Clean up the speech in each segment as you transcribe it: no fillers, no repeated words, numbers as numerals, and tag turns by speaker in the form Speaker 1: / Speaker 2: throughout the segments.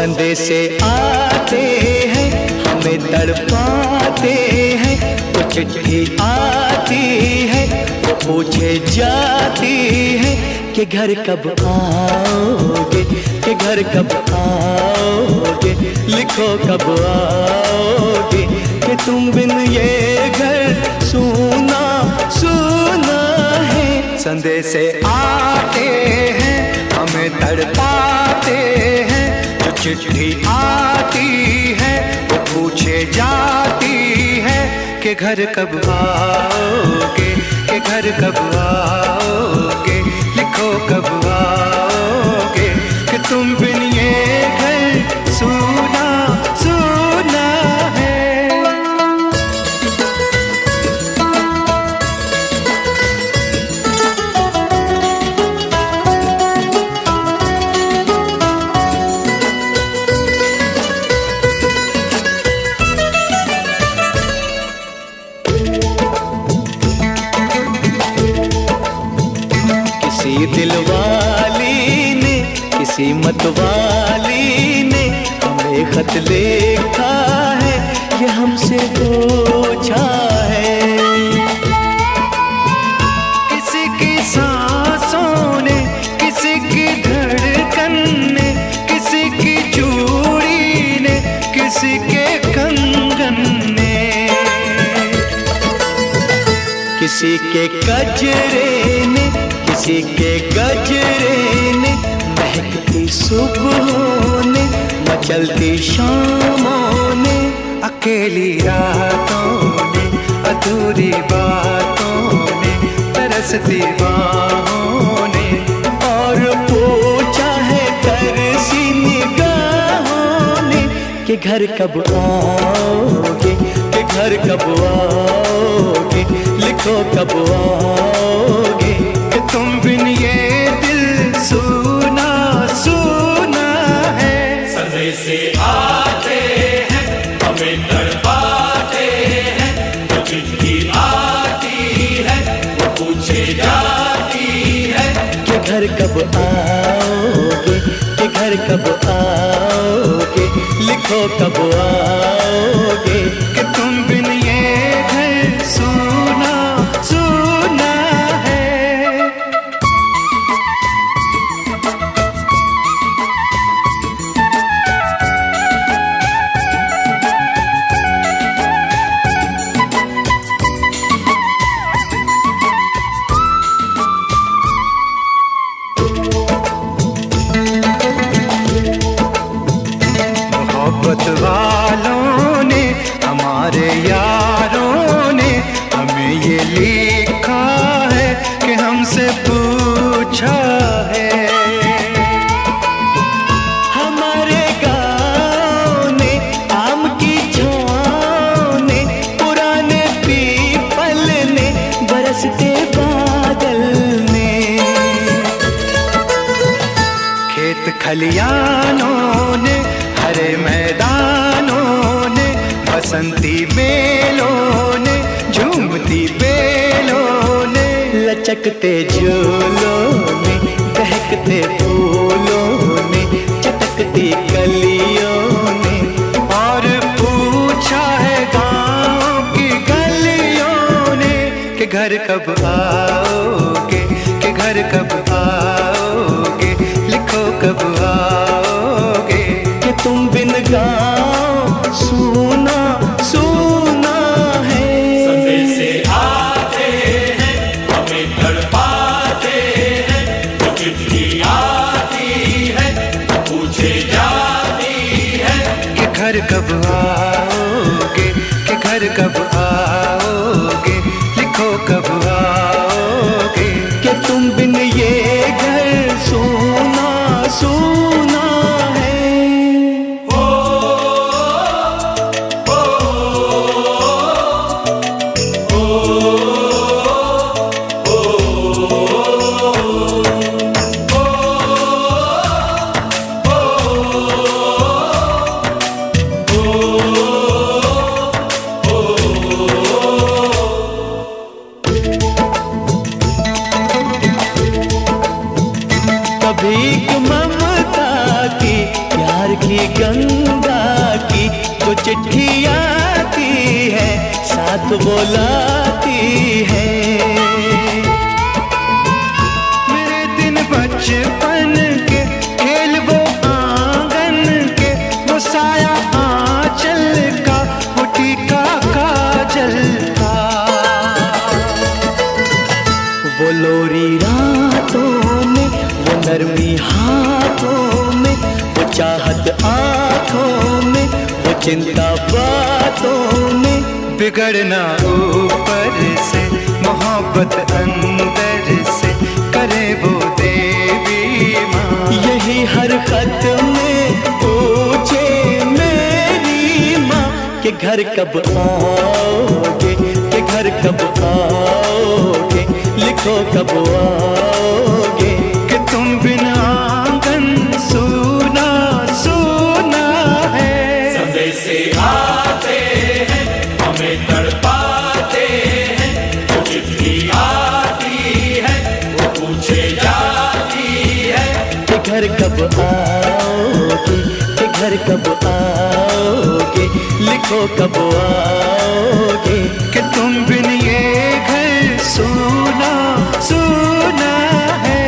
Speaker 1: संदेशे आते हैं हमें तड़पाते हैं, तो चिट्ठी आती है वो पूछे जाती है कि घर कब आओगे, कि घर कब आओगे, लिखो कब आओगे, कि तुम बिन ये घर सूना सूना है। संदेशे आते हैं हमें तड़पाते हैं, जो चिट्ठी आती है वो पूछे जाती है कि घर कब आओगे, कि घर कब आओगे, लिखो कब आओगे, कि तुम बिन ये घर सूना सूना है। किसी दिलवाली ने, किसी मतवाली ने हमें खत लिखा है, ये हमसे पूछा है। किसी की सांसों ने, किसी की धड़कन ने, किसी की चूड़ी ने, किसी के कंगन ने, किसी के गजरे ने, किसी के गजरे ने, महकती सुबहों ने, मचलती शामों ने, अकेली रातों ने, अधूरी बातों ने, तरसती बाहों ने, और पूछा है तरसी निगाहों ने कि घर कब आओगे, कि घर कब आओगे, लिखो कब आओगे, कि तुम बिन ये दिल सूना सूना है।
Speaker 2: संदेशे आते हैं हमें तड़पाते हैं, तो चिट्ठी आती है वो पूछे जाती है
Speaker 1: कि घर कब आओगे, कि घर कब आओगे, लिखो कब आओगे,
Speaker 2: कि तुम बिन ये घर सूना सूना है। मोहब्बत वालों ने, हमारे यारों ने हमें ये लिखा है कि हमसे पूछा है।
Speaker 1: हमारे गाँव ने, आम की छाँव ने, पुराने पीपल ने, बरसते बादल ने,
Speaker 2: खेत खलियानों ने, हरे मैदानों ने, बसंती बेलों ने, झूमती बेलों ने,
Speaker 1: लचकते झूलों ने, दहकते फूलों ने, चटकती कलियों ने,
Speaker 2: और पूछा है गाँव की गलियों ने कि घर कब आओगे, कि घर कब आओगे, लिखो कब आओगे,
Speaker 1: कि तुम बिन गाँव सूना सूना है।
Speaker 2: संदेशे आते हैं हमें तड़पाते हैं, तो चिट्ठी आती है पूछे जाती है कि घर कब आओगे, कि घर कब आओगे, लिखो कब आओगे,
Speaker 1: कि तुम बिन ये घर सूना सूना है। भीख ममता की प्यार की गंगा की जो चिट्ठी आती है साथ वो लाती है।
Speaker 2: मेरे दिन बचपन के खेल वो आंगन के, वो साया आंचल का, वो टीका काजल का।
Speaker 1: वो लोरी रातों में, वो नरमी हाथों में, वो चाहत आँखों में, वो चिंता बातों में।
Speaker 2: बिगड़ना ऊपर से, मोहब्बत अंदर से, करे वो देवी माँ।
Speaker 1: यही हर खत में पूछे मेरी माँ कि घर कब आओगे, कि घर कब आओगे, लिखो कब आओगे।
Speaker 2: कि तुम बिना आंगन सूना सूना है।
Speaker 3: संदेश आते हैं हमें तड़पाते हैं, वो चिट्ठी आती है वो पूछे जाती है
Speaker 1: कि घर कब आओगे, कि घर कब आओगे, लिखो कब आओगे।
Speaker 2: कि तुम बिन ये घर सूना सूना है।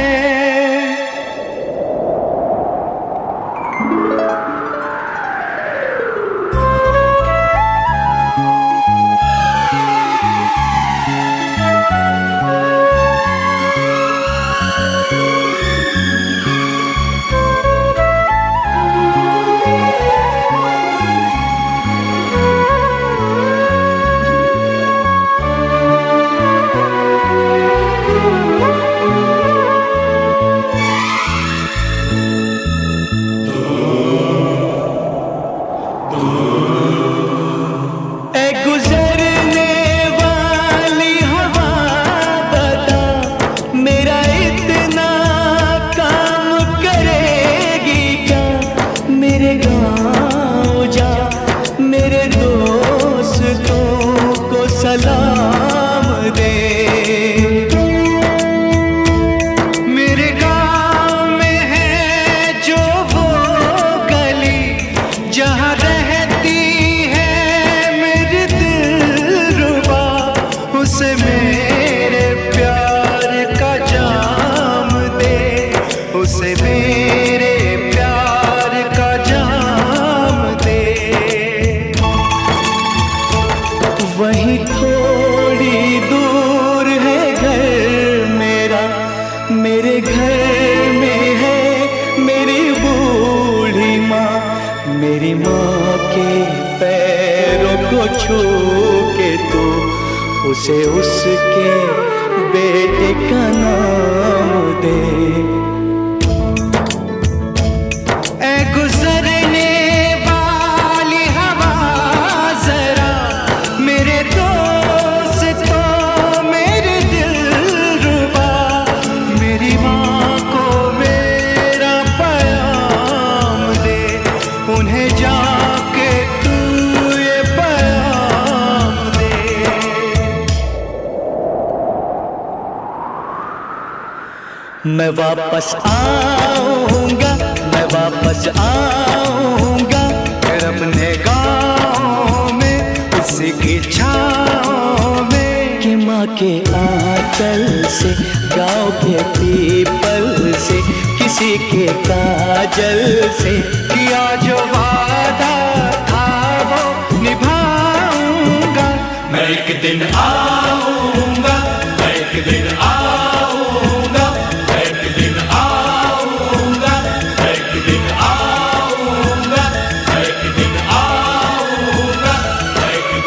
Speaker 1: सलाम दे।
Speaker 2: मेरे गाँव में है जो वो गली, जहाँ रहती है मेरी दिलरुबा, उसे मेरे प्यार का जाम दे, उसे मेरे प्यार का जाम दे।
Speaker 1: वहीं थोड़ी दूर है घर मेरा, मेरे घर में है मेरी बूढ़ी माँ। मेरी माँ के पैरों को छू के तो उसे उसके बेटे का नाम दे।
Speaker 2: ऐ गुजरने वाली हवा जरा, मेरे दोस्तों मेरे दिलरुबा, मेरी माँ को मेरा पैगाम दे, उन्हें जाके तू ये पैगाम दे।
Speaker 1: मैं वापस आऊंगा, मैं वापस आऊंगा,
Speaker 2: फिर अपने गाँव में उसी की छाँव में।
Speaker 1: कि माँ के आंचल से, गाँव के पीपल से, किसी के काजल से
Speaker 2: किया जो वादा था वो निभाऊंगा।
Speaker 3: मैं एक दिन आऊंगा, मैं एक दिन आऊंगा, मैं एक दिन आऊंगा, मैं एक दिन आऊंगा, मैं एक दिन आऊंगा, मैं एक दिन आऊंगा, मैं एक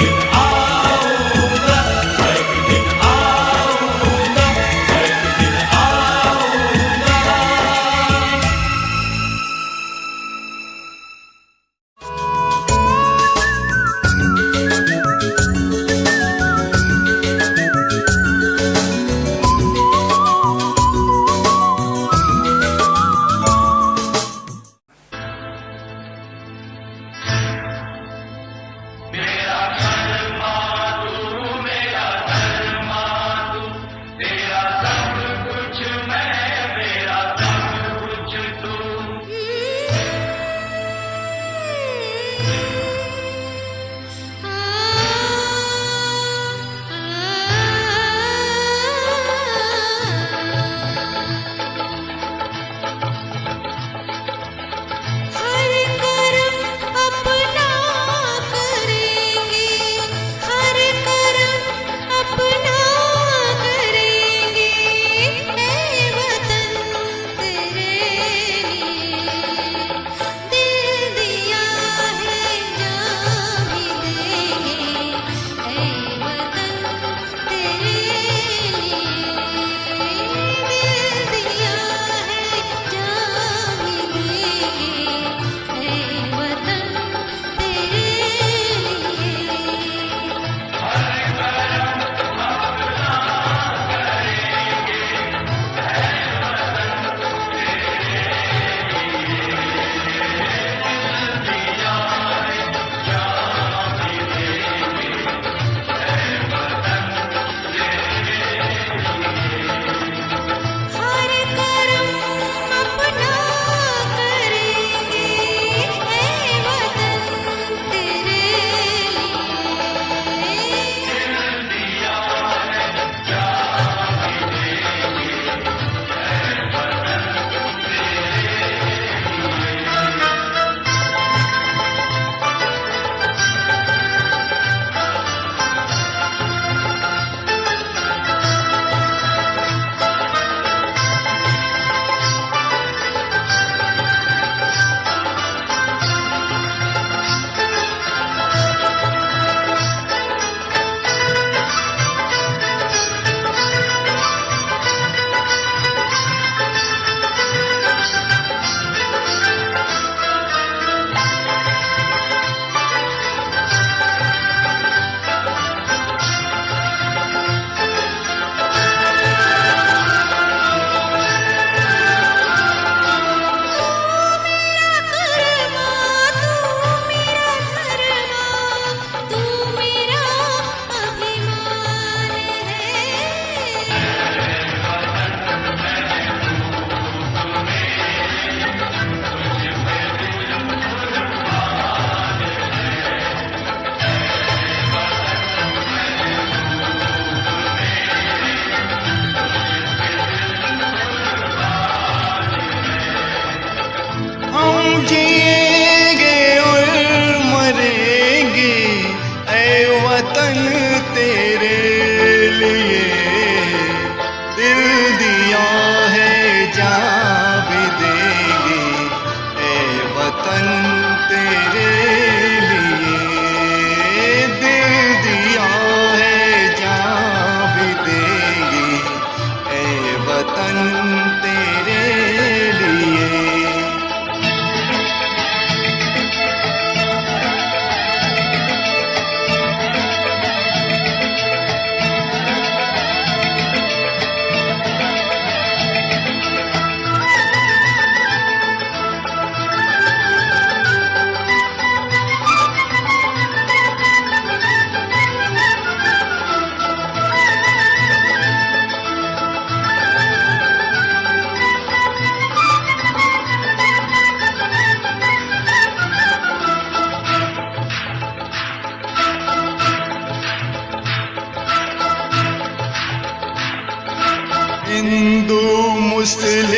Speaker 3: दिन आऊंगा, मैं एक दिन आऊंगा।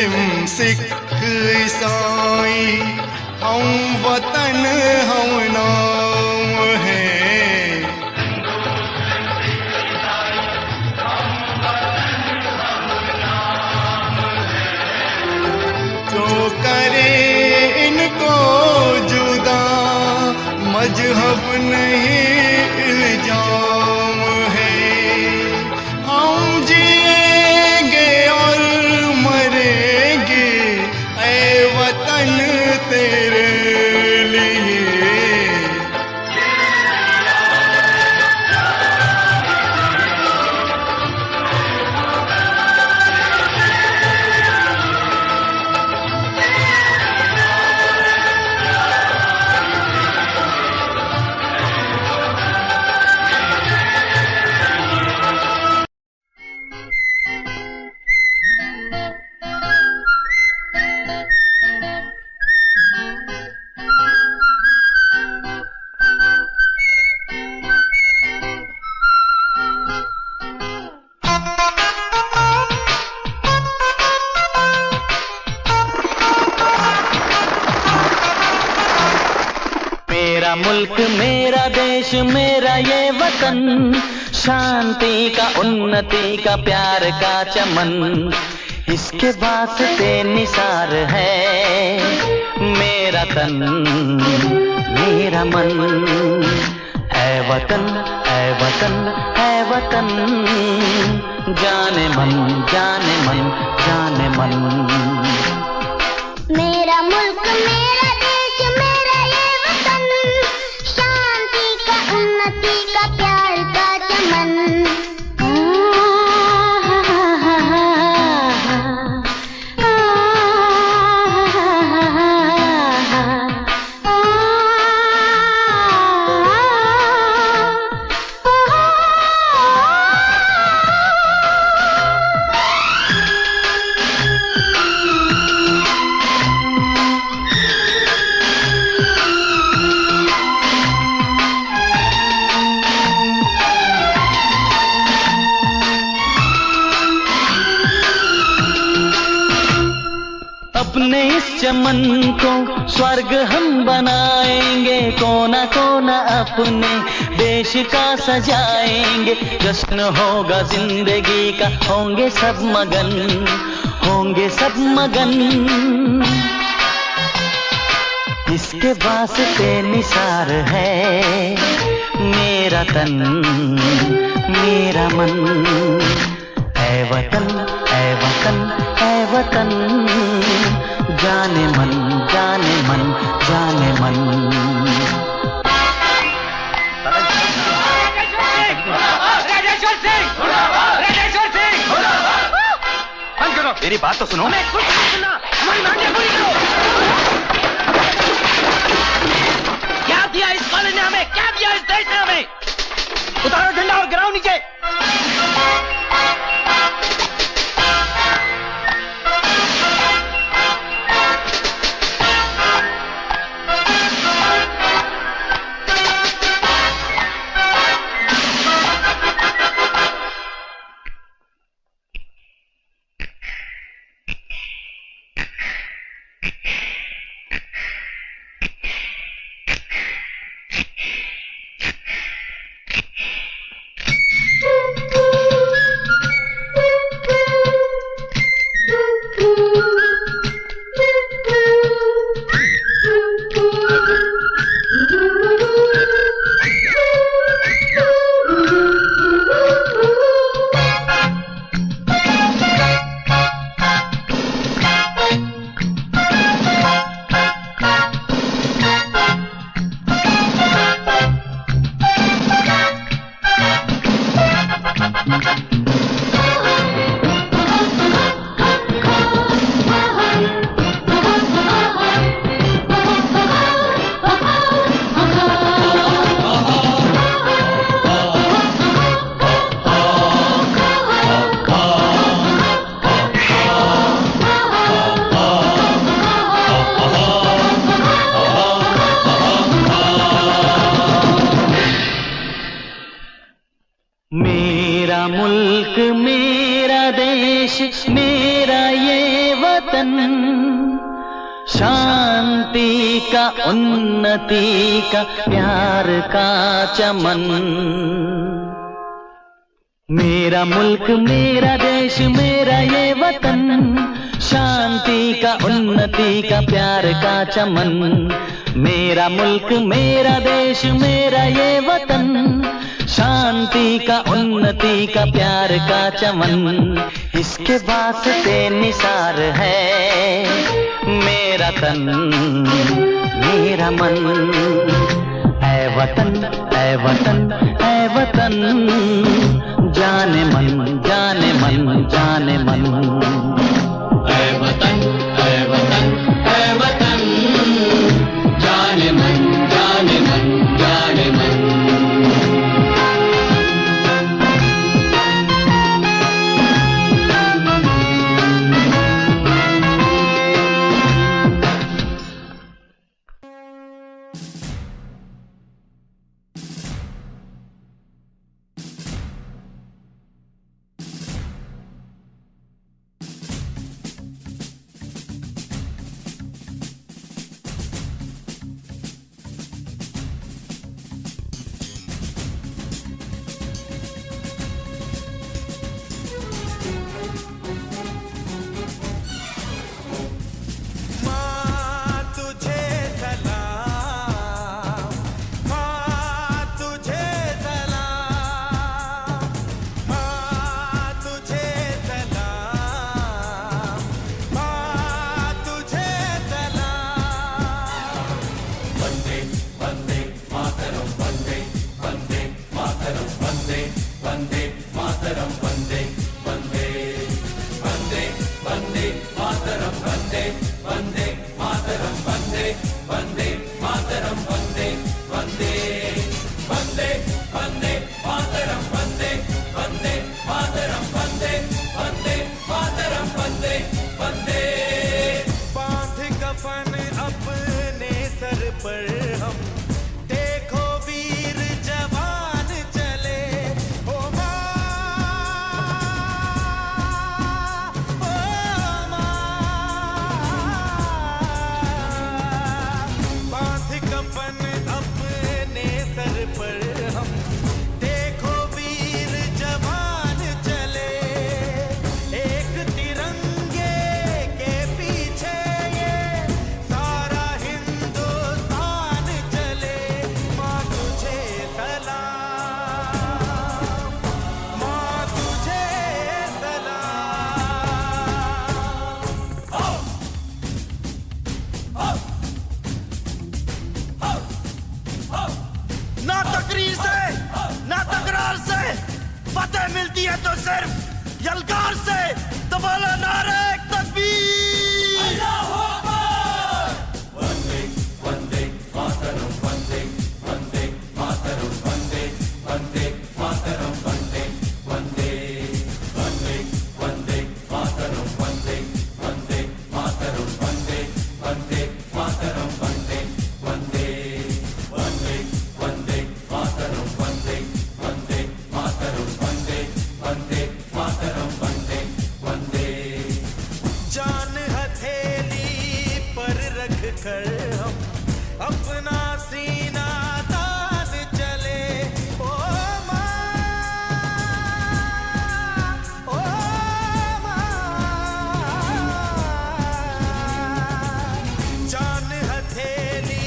Speaker 2: मुस्लिम सिख ईसाई हम वतन हम नाम है। जो करे इनको जुदा मजहब नहीं इल्जाम है। हम जिएंगे और मरेंगे ऐ वतन तेरे लिए।
Speaker 1: मेरा मुल्क मेरा देश मेरा ये वतन, शांति का उन्नति का प्यार का चमन, इसके वास्ते निसार है मेरा तन मेरा मन। ऐ वतन ऐ वतन ऐ वतन, जाने मन जाने मन जाने मन।
Speaker 4: मेरा मुल्क मेरा देश मेरा ये वतन, शांति का उन्नति का प्यार का चमन।
Speaker 1: अपने इस चमन को स्वर्ग हम बनाएंगे, कोना कोना अपने देश का सजाएंगे। जश्न होगा जिंदगी का, होंगे सब मगन होंगे सब मगन। इसके वास्ते निसार है मेरा तन मेरा मन। ऐ वतन ऐ वतन ऐ वतन, जाने मन जाने मन जाने मन। मेरी बात तो सुनो। हमारी मांगे पूरी करो। क्या दिया इस कॉलेज ने हमें, क्या दिया इस देश ने हमें? उतारो झंडा और गिराओ नीचे। मेरा मुल्क मेरा देश मेरा ये वतन, शांति का उन्नति का प्यार का चमन। मेरा मुल्क मेरा देश मेरा ये वतन, शांति का उन्नति का प्यार का चमन। मेरा मुल्क मेरा देश मेरा ये वतन, शांति का उन्नति का प्यार का चमन। इसके वास्ते निसार है मेरा तन मेरा मन। ऐ वतन ऐ वतन ऐ वतन, जाने मन जाने मन जाने मन।
Speaker 3: ऐ वतन ऐ वतन ऐ वतन, जाने मन जाने मन जाने मन।
Speaker 5: मिलती है तो सिर्फ यलकार से। तो बोलो नारे तकबीर।
Speaker 3: अल्लाहू अकबर। वंदे वंदे मातरम वंदे वंदे मातरम वंदे वंदे मातरम वंदे वंदे वंदे वंदे मातरम वंदे वंदे मातरम वंदे वंदे मातरम वंदे वंदे वंदे वंदे मातरम वंदे वंदे मातरम वंदे वंदे मातरम वंदे वंदे।
Speaker 5: जान हथेली पर रख कर हम अपना सीना तान चले। ओ माँ, ओ माँ। जान हथेली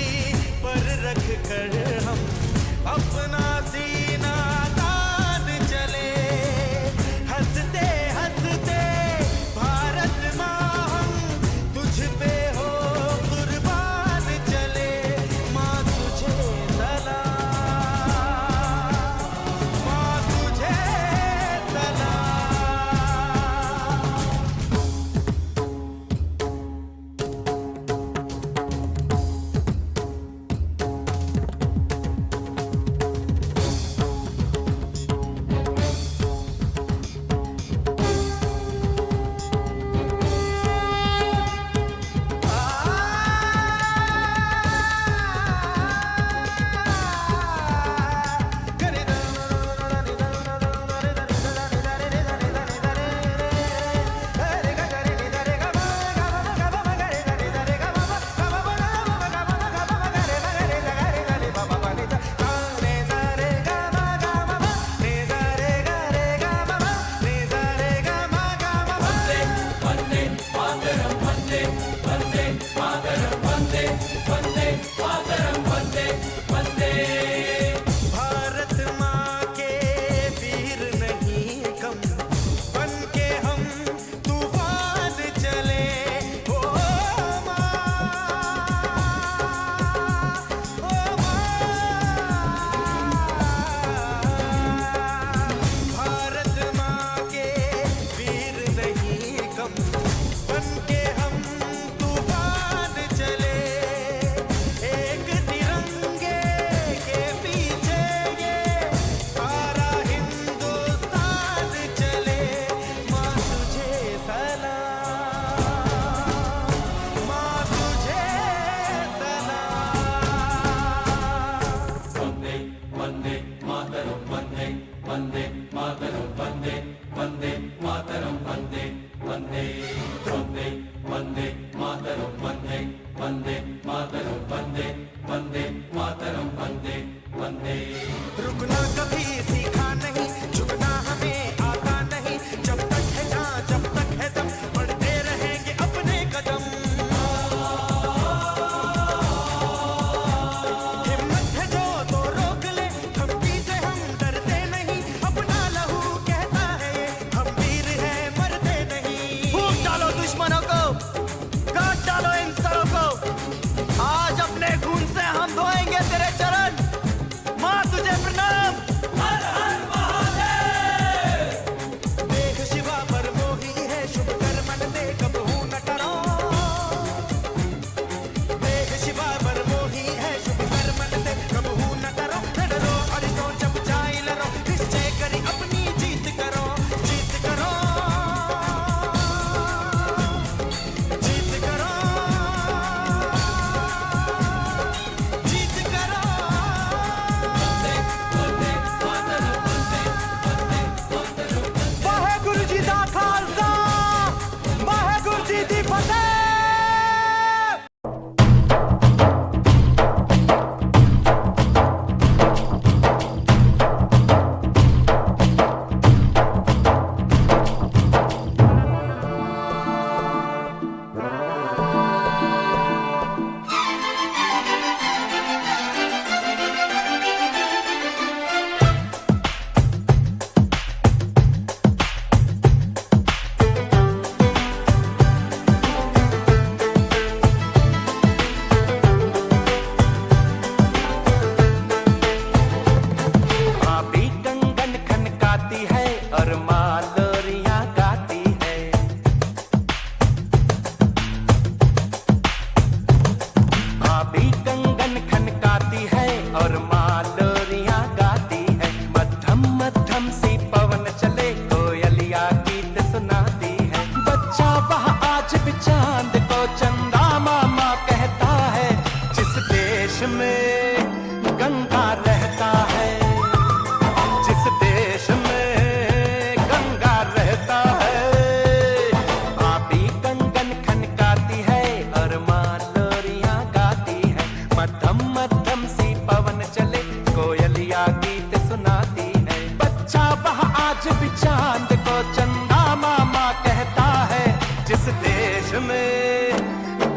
Speaker 5: पर रख कर हम अपना सीना तान चले। हंसते हंसते भारत माँ हम तुझ पे हो कुर्बान चले। माँ तुझे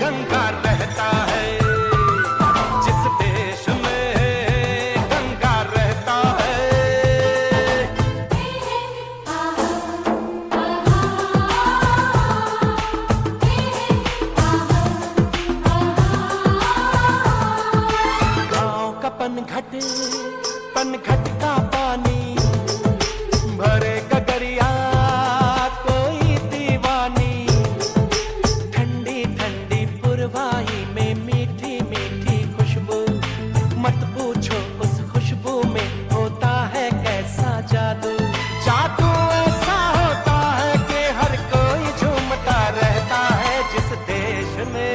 Speaker 2: गंगा रहता है, जिस देश में गंगा रहता है। गाँव का पनघट का पानी भरे गगरिया कोई दीवानी, ठंडी ठंडी पुरवाई में मीठी मीठी खुशबू, मत पूछो उस खुशबू में होता है कैसा जादू। जादू ऐसा होता है कि हर कोई झूमता रहता है जिस देश में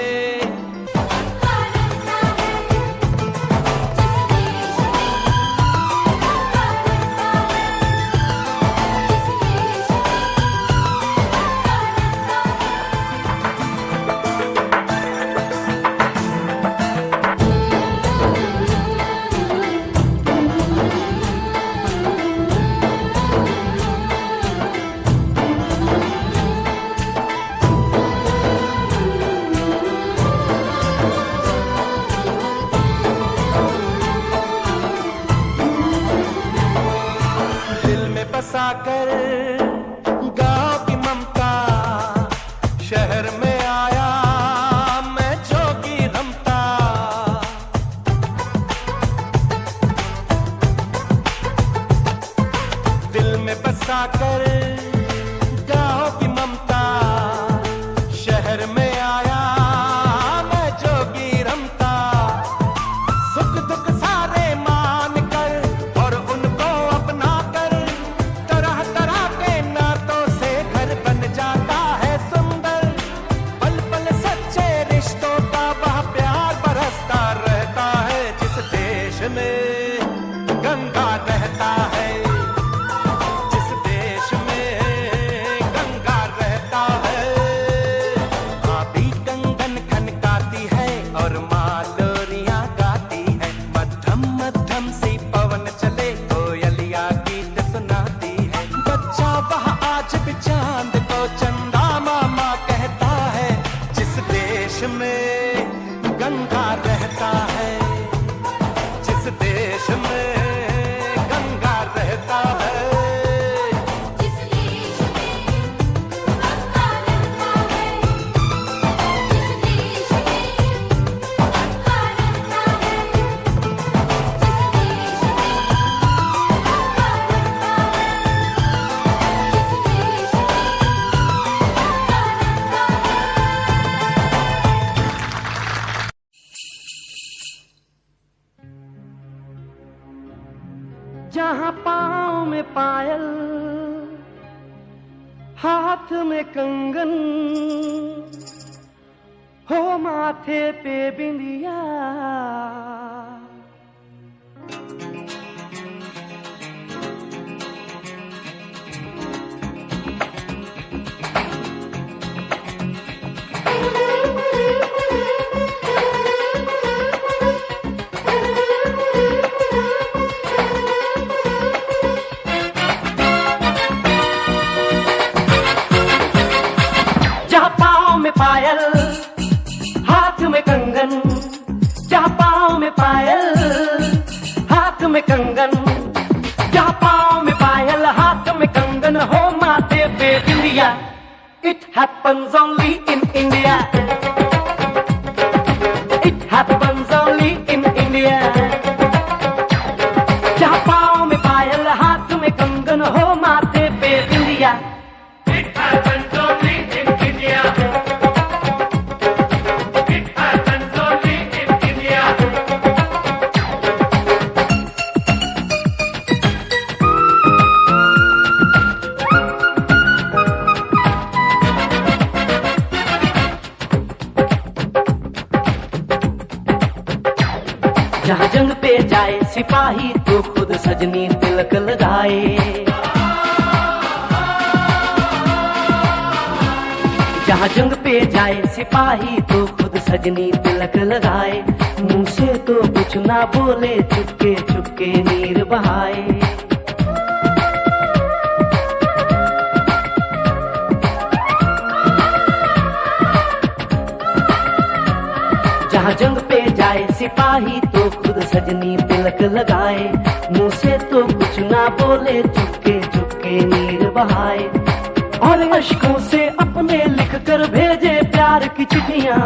Speaker 2: बसाकर गाँव की ममता, शहर में आया मैं जोगी रमता। दिल में बसाकर गाँव की ममता, शहर में आया मैं जोगी रमता। सुख दुख सारे मान कर और उनको अपना कर, तरह तरह के नातों से घर बन जाता है सुंदर। पल पल सच्चे रिश्तों का वह प्यार बरसता रहता है जिस देश में गंगा रहता है, जिस देश में गंगा रहता है। भाभी कंगन खनकाती है और मालोरियां गाती है, मध्यम मध्यम सी पवन चले कोयलिया गीत सुनाती है। बच्चा वह आज भी चांद को चंदा मामा कहता है जिस देश में गंगा रहता है, जिस देश में गंगा रहता है।
Speaker 4: जिस देश में गंगा रहता है, जिस देश में गंगा रहता है, जिस देश में गंगा रहता है, जिस देश
Speaker 6: जहाँ पाँव में पायल, हाथ में कंगन, हो माथे पे बिंदिया, पायल हाथ में कंगन, जहाँ पाँव में पायल हाथ में कंगन, जहाँ पाँव में पायल हाथ में कंगन, हो माथे पे बिंदिया। It happens only in India. It happens only in India. जहाँ पाँव में पायल हाथ में कंगन, हो माथे पे बिंदिया। It happens only in India. जहाँ जंग पे जाए सिपाही तो खुद सजनी तिलक लगाए, जहाँ जंग पे जाए सिपाही तो खुद सजनी तिलक लगाए। मुंह से तो कुछ ना बोले, चुपके चुपके नीर बहाए। जहाँ जंग पे जाए सिपाही तो खुद सजनी तिलक लगाए, मुंह से तो कुछ ना बोले, चुपके चुपके नीर बहाए, और अश्कों से अपने लिख कर भेजे प्यार की चिट्ठियां।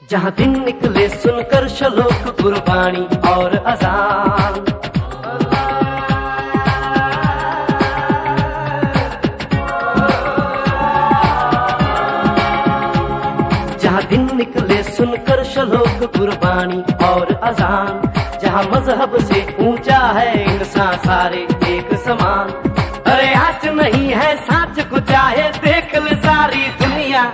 Speaker 6: जहाँ दिन निकले सुनकर श्लोक गुरबाणी और अजान, जहाँ दिन निकले सुनकर श्लोक गुरबाणी और अजान, जहाँ मजहब से ऊंचा है इंसान सारे एक समान। अरे आज नहीं है साच को चाहे देख ले सारी दुनिया।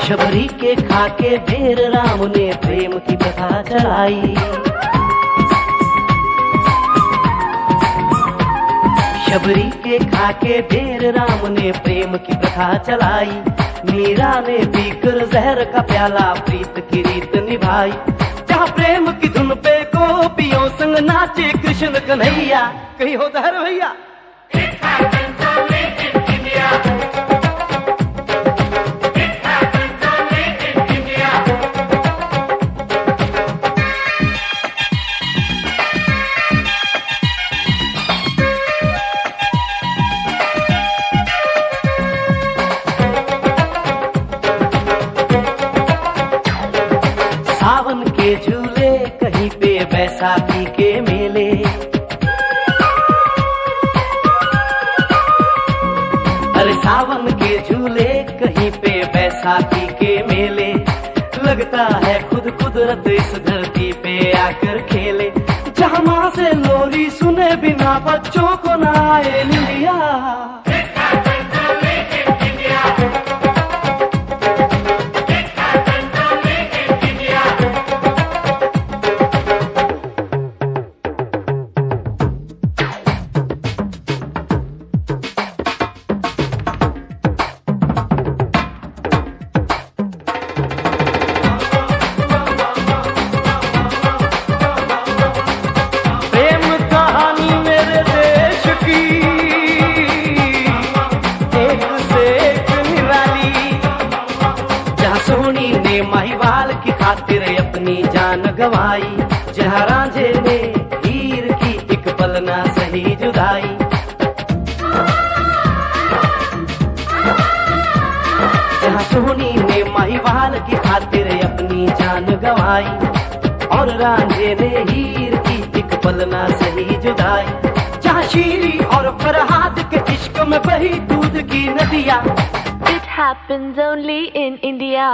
Speaker 6: शबरी के खाके ढेर राम ने प्रेम की कथा चलाई, शबरी के खाके ढेर राम ने प्रेम की कथा चलाई, मीरा ने पीकर जहर का प्याला प्रीत की रीत निभाई, जहाँ प्रेम की धुन पे गोपियों संग नाचे कृष्ण कन्हैया। कहीं हो दहर भैया। सावन के झूले कहीं पे बैसाखी के मेले, अरे सावन के झूले कहीं पे बैसाखी के मेले, लगता है खुद कुदरत इस धरती पे आकर खेले, जहाँ माँ से लोरी सुने बिना बच्चों को ना आए निंदिया। अपनी जान गवाई, जहाँ रांझे ने हीर की एक पल ना सही जुदाई, जहाँ सोनी ने महिवाल की खातिर अपनी जान गवाई, और रांझे ने हीर की एक पल ना सही जुदाई, जहाँ शीरी और फरहाद के इश्क में बही दूध की नदियाँ।
Speaker 7: It happens only in India.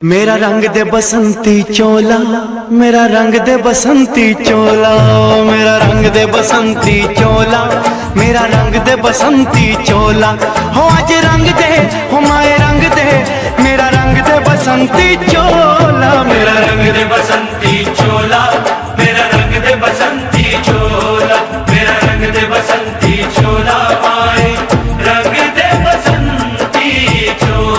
Speaker 5: मेरा रंग दे बसंती चोला, मेरा रंग दे बसंती चोला, मेरा रंग दे बसंती चोला, मेरा रंग दे बसंती चोला, हो आज रंग दे, हो माए रंग दे, मेरा रंग दे बसंती चोला, मेरा रंग दे बसंती चोला, मेरा रंग दे बसंती चोला, मेरा रंग दे बसंती चोला, माए रंग दे बसंती चोला।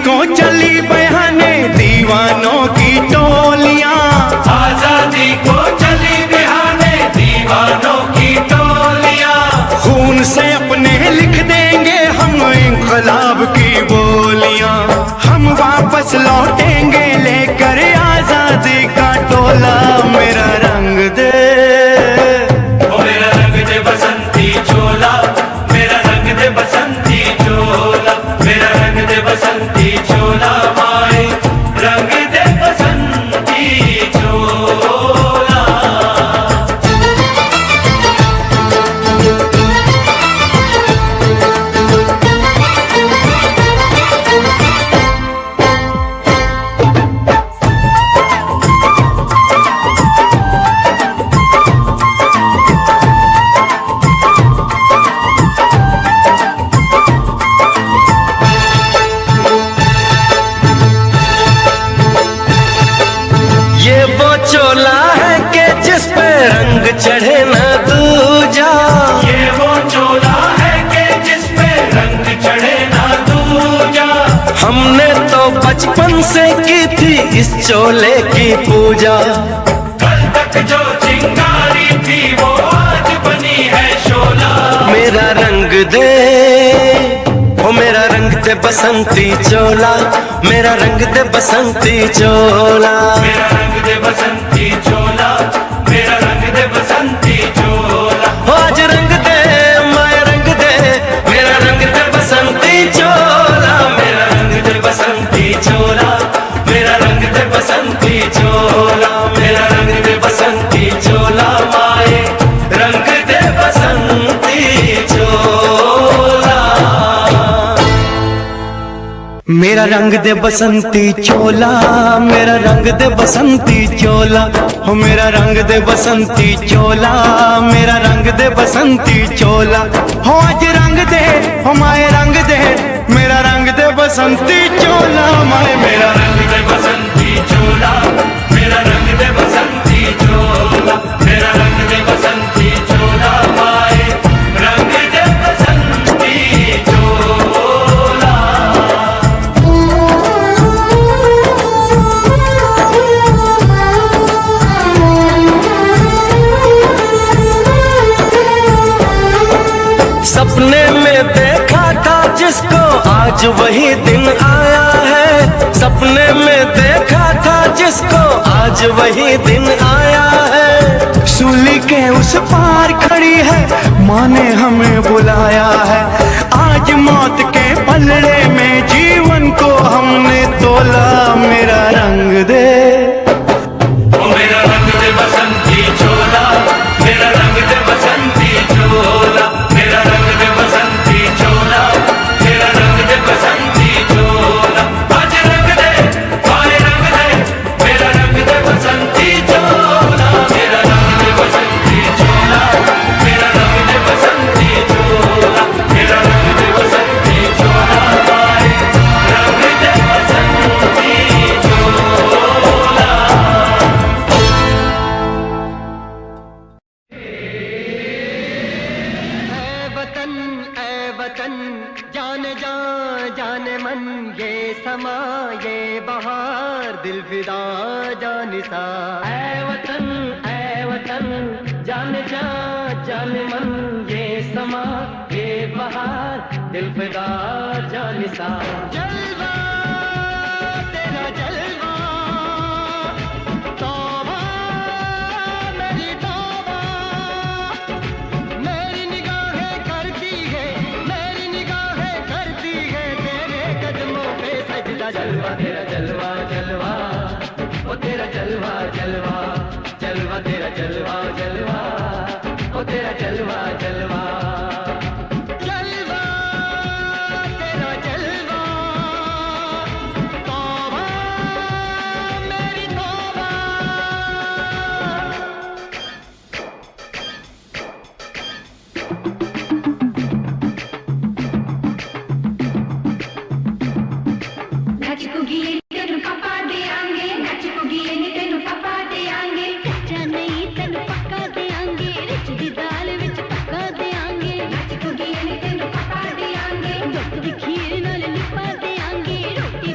Speaker 5: को चली बयाने दीवानों की टोलियां,
Speaker 3: आजादी को चली बहाने दीवानों की टोलियां।
Speaker 5: खून से अपने लिख देंगे हम इंकलाब की बोलियां। हम वापस लौटेंगे लेकर आजादी का टोला। मेरा रंग दे,
Speaker 3: ओ मेरा रंग दे बसंती चोला, मेरा रंग दे बसंती चोला, मेरा रंग दे बसंती चोला माए, रंग दे बसंती चोला।
Speaker 5: ये वो चोला है कि जिस पे रंग चढ़े न दूजा।
Speaker 3: ये वो चोला है कि जिस पे रंग चढ़े ना दूजा।
Speaker 5: हमने तो बचपन से की थी इस चोले की पूजा।
Speaker 3: कल तक जो चिंगारी थी वो आज बनी है शोला।
Speaker 5: मेरा रंग दे, ओ मेरा रंग दे बसंती चोला, मेरा रंग दे बसंती चोला।
Speaker 3: मेरा रंग दे बसंती चोला, मेरा रंग दे बसंती चोला।
Speaker 5: ओ आज रंग दे, माया रंग दे, मेरा रंग दे बसंती चोला, मेरा रंग दे बसंती चोला, मेरा रंग दे बसंती चोला, मेरा रंग दे बसंती चोला माए, रंग दे बसंती चोला। मेरा रंग दे बसंती चोला, मेरा रंग दे बसंती चोला, हो मेरा रंग दे बसंती चोला, मेरा रंग दे बसंती चोला। हो आज रंग दे, हो माए रंग दे, मेरा रंग दे बसंती चोला माए, मेरा
Speaker 3: रंग दे बसंती चोला, मेरा रंग दे बसंती चोला, मेरा रंग दे बसंती चोला माए, रंग दे बसंती चोला।
Speaker 5: सपने में देखा था जिसको आज वही दिन आया है। सपने में देखा था जिसको आज वही दिन आया है। सूली के उस पार खड़ी है, माँ ने हमें बुलाया है। आज मौत के पलड़े में जीवन को हमने तोला। मेरा रंग दे,
Speaker 3: ओ मेरा रंग दे बसंती चोला, मेरा रंग दे बसंती चोला, मेरा रंग दे बसंती चोला, मेरा रंग दे बसंती चोला। आज रंग दे, माए रंग दे, मेरा रंग दे बसंती चोला, मेरा रंग दे बसंती चोला, मेरा रंग दे बसंती चोला, मेरा रंग दे बसंती चोला माए, रंग दे बसंती चोला।
Speaker 6: ऐ वतन जाने जा जाने मन, ये समा ये बहार दिल फिदा जानिसा। ऐ वतन जाने जा जाने मन, ये समा ये बहार दिल फिदा जानिसा। जलवा तेरा जलवा, तौबा मेरी तौबा, मेरी निगाहें करती है, मेरी निगाहें करती है तेरे कदमों पे सजदा। जलवा तेरा जलवा जलवा, ओ तेरा जलवा जलवा, जलवा तेरा जलवा जलवा, ओ तेरा जलवा जलवा। जलवा तेरा जलवा, तौबा मेरी तौबा।
Speaker 8: नचकोगी तेनु पापा दे आंगे, नचकोगी तेनु पापा दे आंगे। कच्चा नहीं तेनु पक्का दे आंगे, रिच दी दाल विच पक्का दे आंगे। नचकोगी तेनु पापा दे आंगे, दुख दी खीर नाल लिपा दे आंगे। रोटी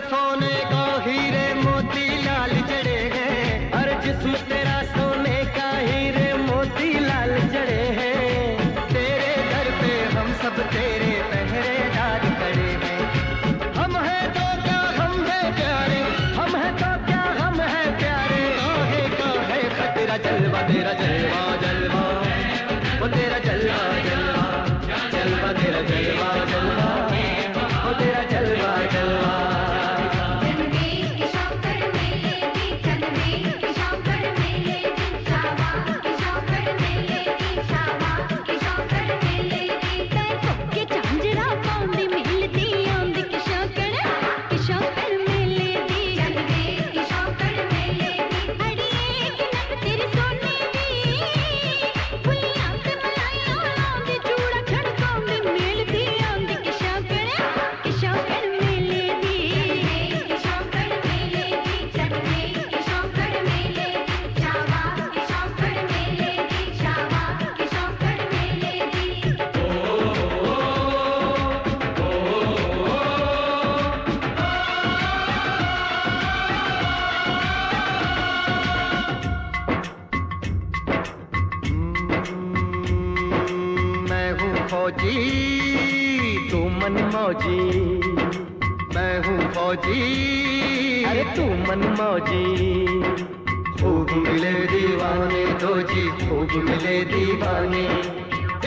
Speaker 2: सोने का हीरे मोती लाल जड़े हैं, अरे जिस्म तेरा सोने का हीरे मोती लाल जड़े हैं। तेरे दर पे हम सब तेरे पहरेदार खड़े हैं। हम हैं तो क्या हम हैं प्यारे, हम हैं तो क्या हम हैं प्यारे। काहे तेरा जलवा तेरा जलवा जलवा, वो तेरा जलवा जलवा जलवा, तेरा जलवा जलवा, वो तेरा जलवा जलवा। फौजी तू मन मौजी, मैं हूँ फौजी अरे तू मन मौजी। खूब मिले दीवाने दो जी, खूब मिले दीवाने।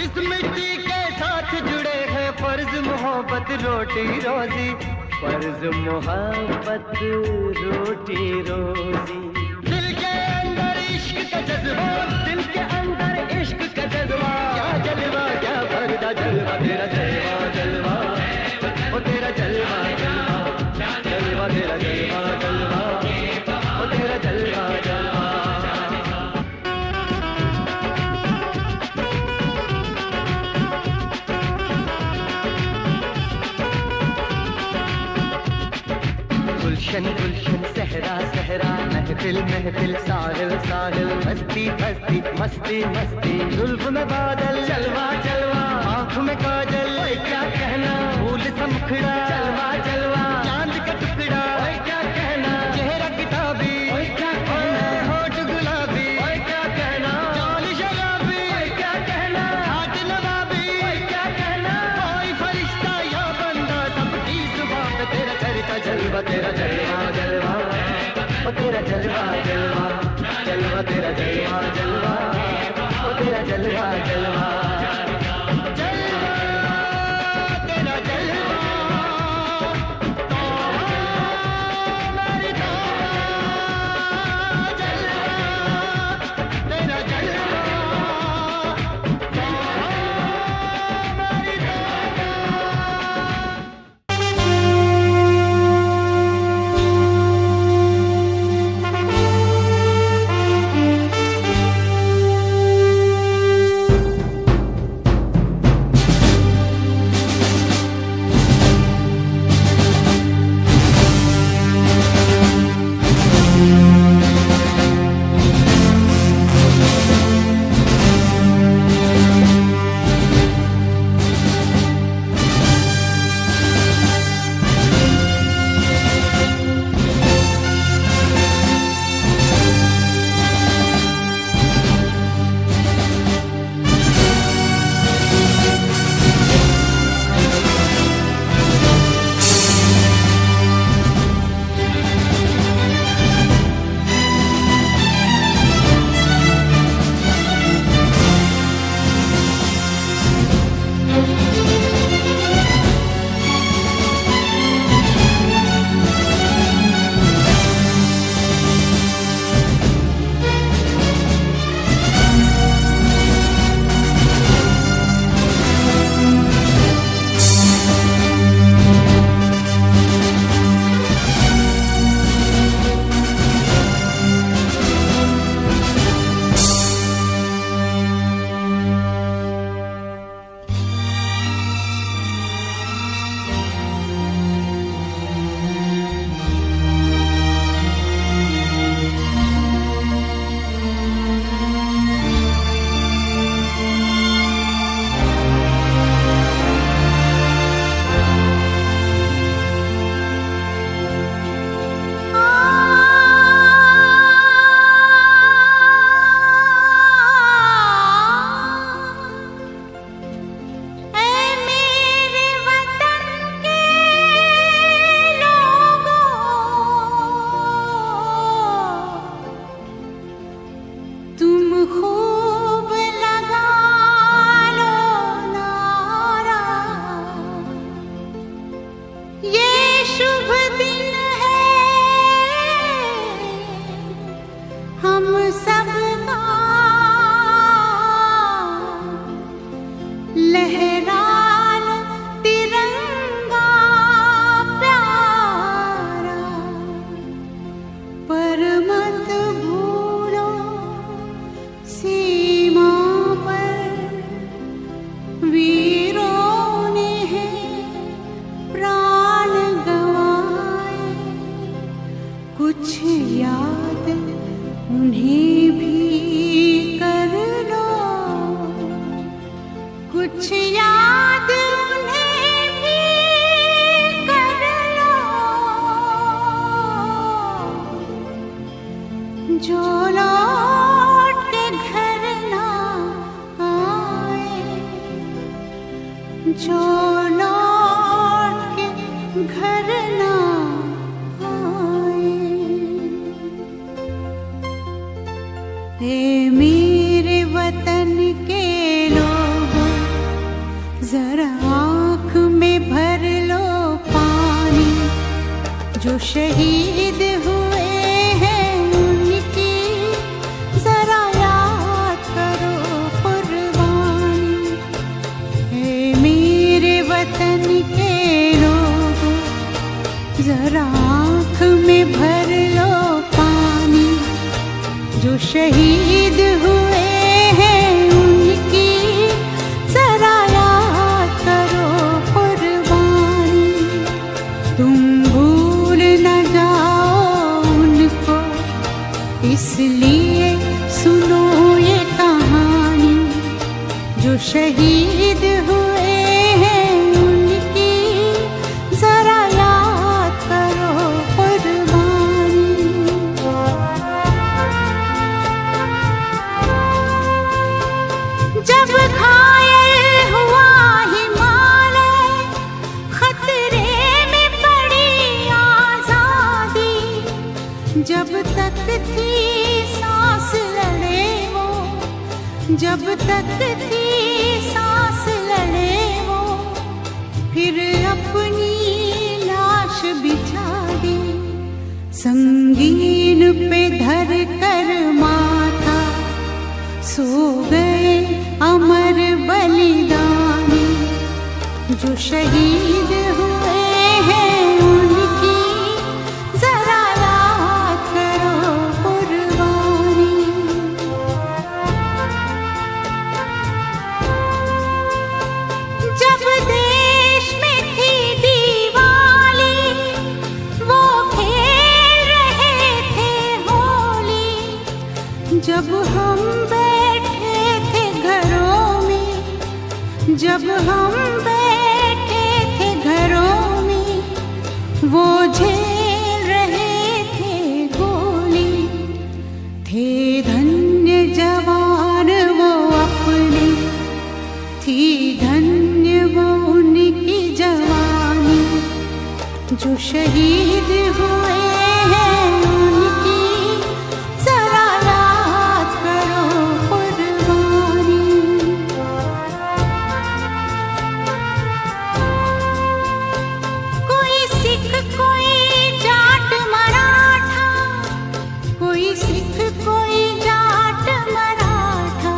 Speaker 2: इस मिट्टी के साथ जुड़े हैं फर्ज मोहब्बत रोटी रोजी, फर्ज मोहब्बत रोटी रोजी। दिल के अंदर इश्क का जज्बा, दिल के अंदर इश्क का जज्बा। क्या जलवा क्या भरदा जलवा, तेरा जलवा जलवा, वो तेरा जलवा जलवा जलवा, तेरा जलवा जलवा, वो तेरा जलवा जलवा। गुलशन गुलशन सहरा सहरा, महफिल महफिल साहिल साहिल, मस्ती मस्ती मस्ती मस्ती। जुल्फ में बादल जलवा जलवा, आँख में काजल क्या कहना, फूल सा मुखड़ा जलवा जलवा, चांद का टुकड़ा क्या कहना, चेहरा किताबी क्या कहना, होठ गुलाबी क्या कहना, चाल शराबी क्या कहना, हाथ नवाबी क्या कहना। कोई फरिश्ता या बंदा सबकी जुबान पे तेरा चर्चा जलवा, तेरा जलवा जलवा, वो तेरा जलवा जलवा जलवा, तेरा जलवा जलवा, वो तेरा जलवा जलवा।
Speaker 4: ये शुभ दिन है हम सबका, लहरा लो तिरंगा प्यारा, पर मत भूलो सीमा पर वीरों ने है प्राण गंवाए, कुछ याद उन्हें भी कर लो, कुछ याद उन्हें भी कर लो, जो लौट के घर ना आए, जो लौट के घर ना आए। हे मेरे वतन के लोगों, जरा आँख में भर लो पानी, जो शहीद हुए हैं उनकी जरा याद करो कुर्बानी। हे मेरे वतन के लोगों, जरा आँख में भर लो पानी, जो शहीद हुए हैं उनकी जरा याद करो कुर्बानी। तुम भूल न जाओ उनको, इसलिए सुनो ये कहानी, जो शहीद हुए हैं उनकी जरा याद करो कुर्बानी। जब घायल हुआ हिमालय, खतरे में पड़ी आजादी, जब तक थी सांस लड़े वो, जब तक थी सांस लड़े वो, फिर अपनी लाश बिछा दी, संगीन पे धर कर माथा, सो गए अमर बलिदानी, जो शहीद हुए हैं उनकी जरा याद करो कुर्बानी। जब देश में थी दिवाली, वो खेल रहे थे होली, जब हम बैठे थे घरों में, जब हम बैठे थे घरों में, वो झेल रहे थे गोली, थे धन्य जवान वो अपने, थी धन्य वो उनकी जवानी, जो शहीद हुए हैं उनकी जरा याद करो कुर्बानी। कोई सिख कोई जाट मराठा, कोई सिख कोई जाट मराठा,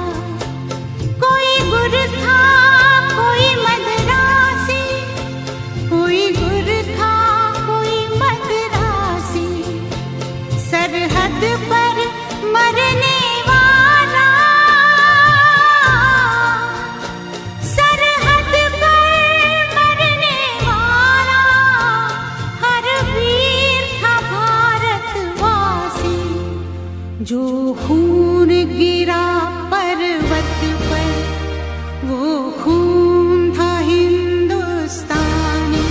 Speaker 4: कोई गुरखा कोई मद्रासी, कोई गुरखा कोई मद्रासी, सरहद पर मरने वाला, सरहद पर मरने वाला, हर वीर था भारतवासी, जो खून गिरा पर्वत पर, वो खून था हिंदुस्तानी,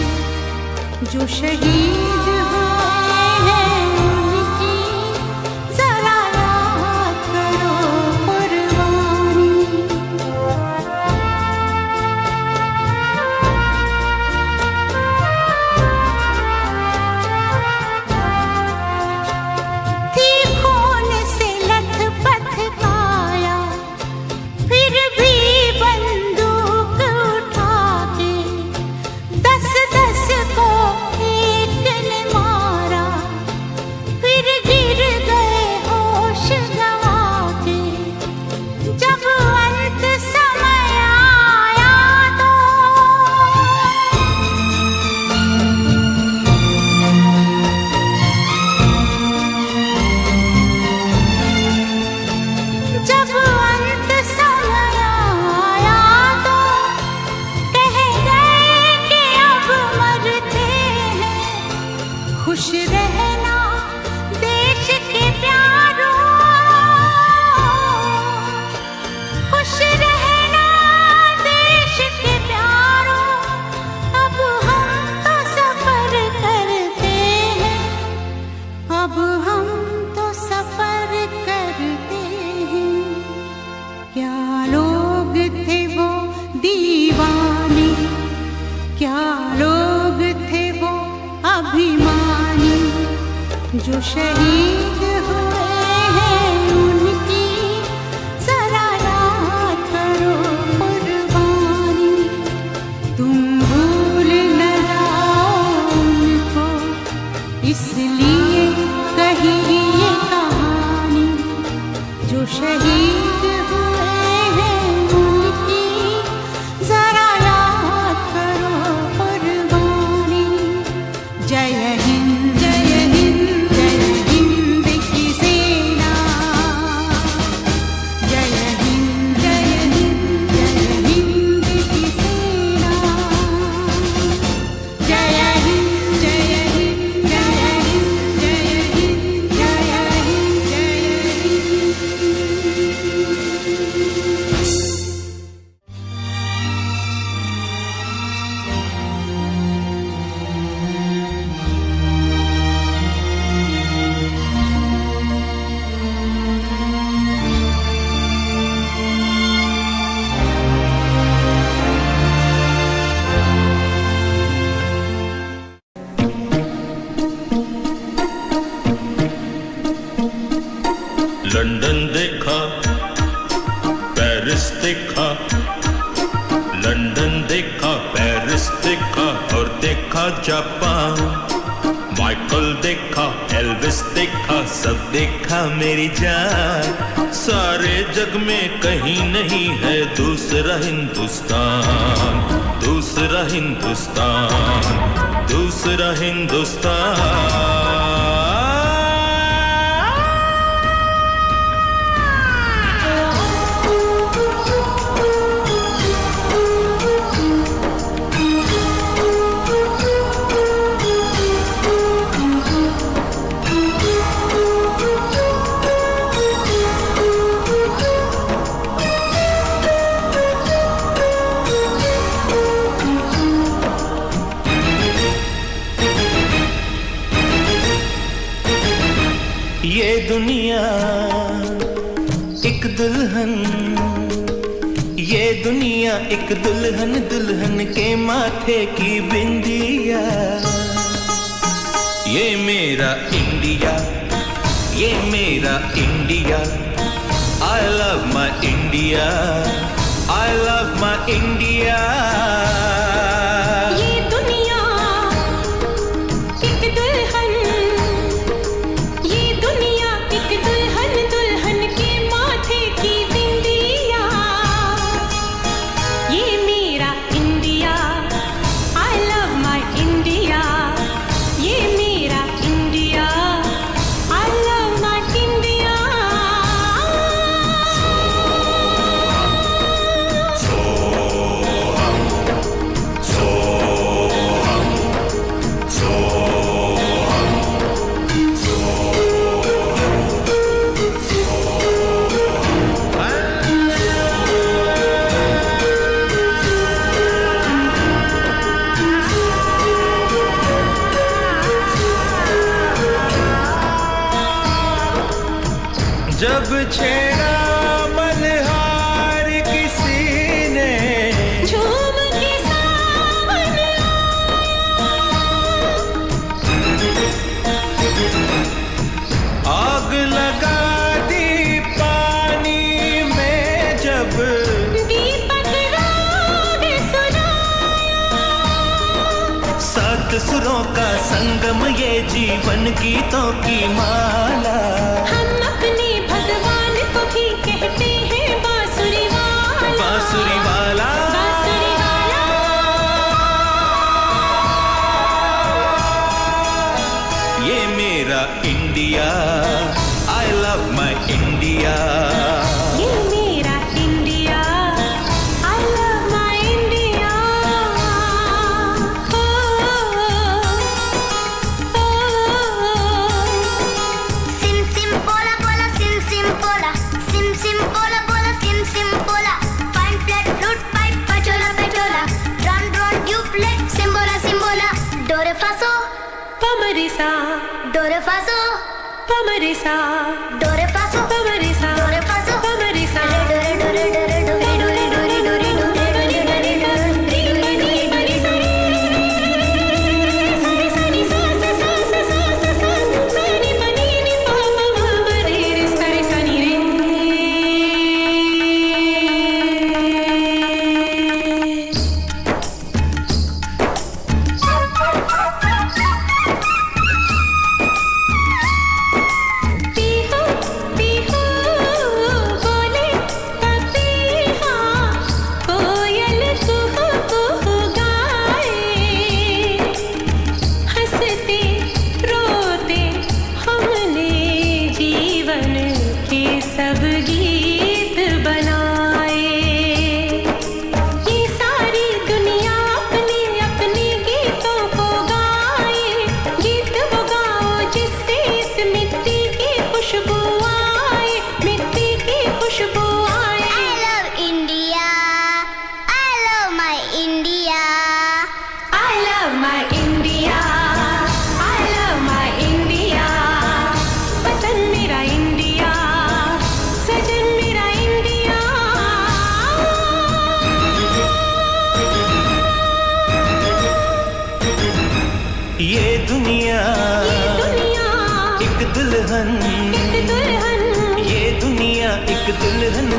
Speaker 4: जो शहीद हुए हैं उनकी जरा याद करो कुर्बानी। थी खून से लथपथ काया, फिर भी बंदूक उठा के 10-10 को
Speaker 8: खुश रहना देश के प्यारों, खुश रहना देश के प्यारों। अब हम तो सफर करते हैं, अब हम तो सफर करते हैं। क्या लोग थे वो दीवाने, क्या लोग थे वो अभिमानी, जो शहीद हुए हैं उनकी जरा याद करो कुर्बानी। तुम भूल न जाओ उनको, इसलिए कही ये कहानी, जो शहीद हुए हैं उनकी जरा याद करो कुर्बानी। जय हिंद जय हिंद जय हिंद की सेना, जय हिंद जय हिंद जय हिंद की सेना, जय हिंद जय हिंद जय हिंद जय हिंद जय हिंद जय हिंद।
Speaker 3: लंदन देखा, पेरिस देखा, लंदन देखा, पेरिस देखा और देखा जापान। माइकल देखा, एल्विस देखा, सब देखा मेरी जान। सारे जग में कहीं नहीं है दूसरा हिंदुस्तान, दूसरा हिंदुस्तान, दूसरा हिंदुस्तान। ये दुनिया एक दुल्हन, ये दुनिया एक दुल्हन, दुल्हन के माथे की बिंदिया। ये मेरा इंडिया, ये मेरा India. I love my India, I love my India।
Speaker 8: ये दुनिया एक दुल्हन, ये दुनिया एक दुल्हन, दुल्हन के माथे की बिंदिया। ये मेरा India, I love my India। ये मेरा India, I love my India।
Speaker 2: जब छेड़ा मल्हार किसी ने,
Speaker 8: झूम के सावन
Speaker 2: आग लगा दी पानी में जब,
Speaker 8: दीपक राग सुनाया।
Speaker 5: सात सुरों का संगम, ये जीवन गीतों की माला।
Speaker 8: हम अपने भगवान को भी कहते हैं बांसुरी वाला,
Speaker 5: बांसुरी वाला।
Speaker 8: बांसुरी वाला।
Speaker 5: ये मेरा India, I love my India।
Speaker 8: ये मेरा India, I love my India। ओ, ओ, ओ, Pamarisa,
Speaker 4: do re fa so,
Speaker 8: pamarisa,
Speaker 4: do re fa so,
Speaker 8: pamarisa,
Speaker 4: do re fa so,
Speaker 8: pamarisa,
Speaker 4: re do re do re do re do re do re do re do re do re do re do re do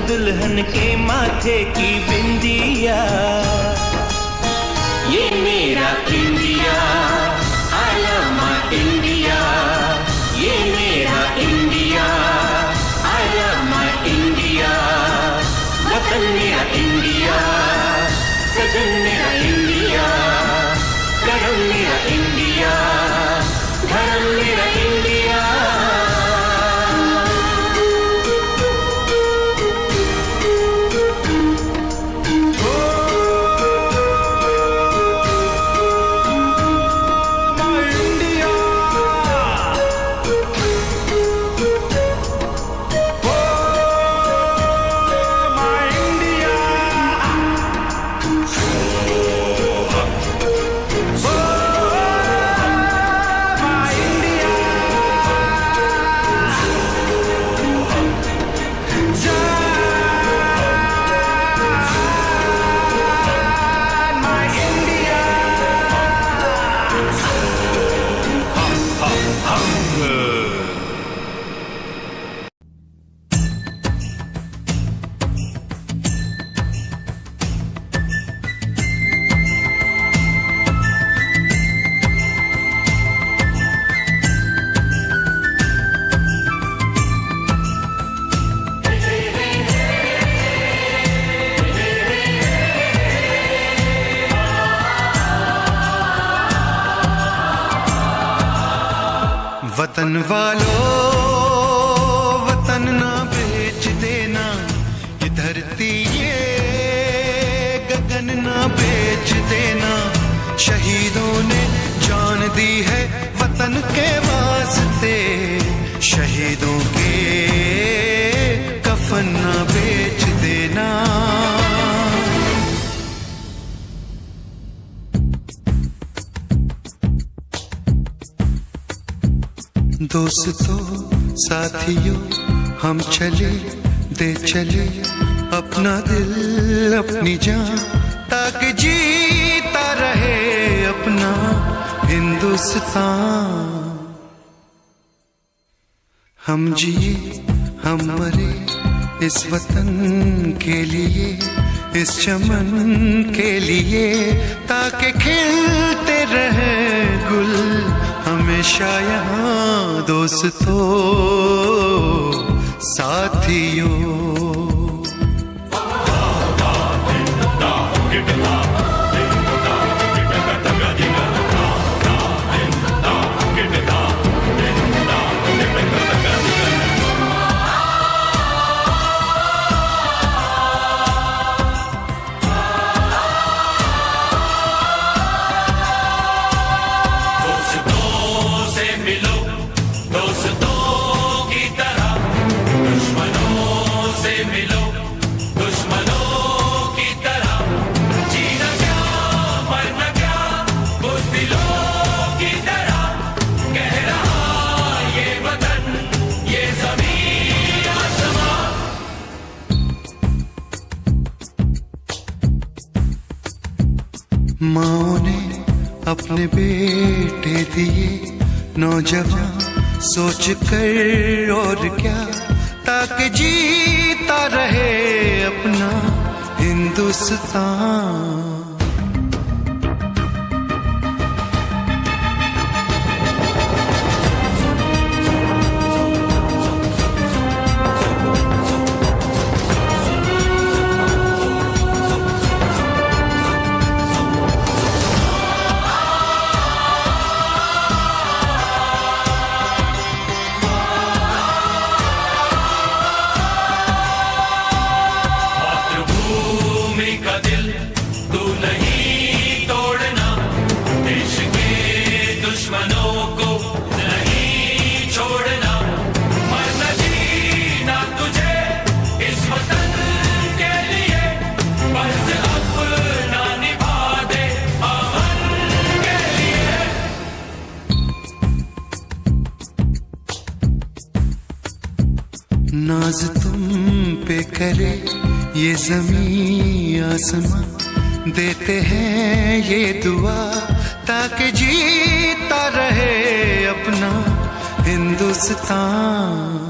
Speaker 5: दुल्हन के माथे की बिंदिया, ये मेरा India, I love my India, ये मेरा India, I love my India, वतन मेरा इंडिया, सजन मेरा इंडिया, करम मेरा इंडिया, धर्म मेरा इंडिया। वतन वालों, वतन ना बेच देना, ये धरती ये गगन ना बेच देना। शहीदों ने जान दी है वतन के वास्ते, शहीदों के कफन ना बेच देना। दोस्तों साथियों हम चले दे चले अपना दिल अपनी जान, ताकि जीता रहे अपना हिंदुस्तान। हम जिए हम मरे इस वतन के लिए, इस चमन के लिए, ताकि खिलते रहे गुल हमेशा यहाँ। दोस्तों साथियों,
Speaker 3: दोस्तों की तरह दुश्मन
Speaker 5: माँ ने अपने बेटे दिए नौजवान सोच कर और क्या, ताकि जीता रहे अपना हिंदुस्तान। नाज तुम पे करे ये ज़मीं आसमां, देते हैं ये दुआ ताकि जीता रहे अपना हिंदुस्तान।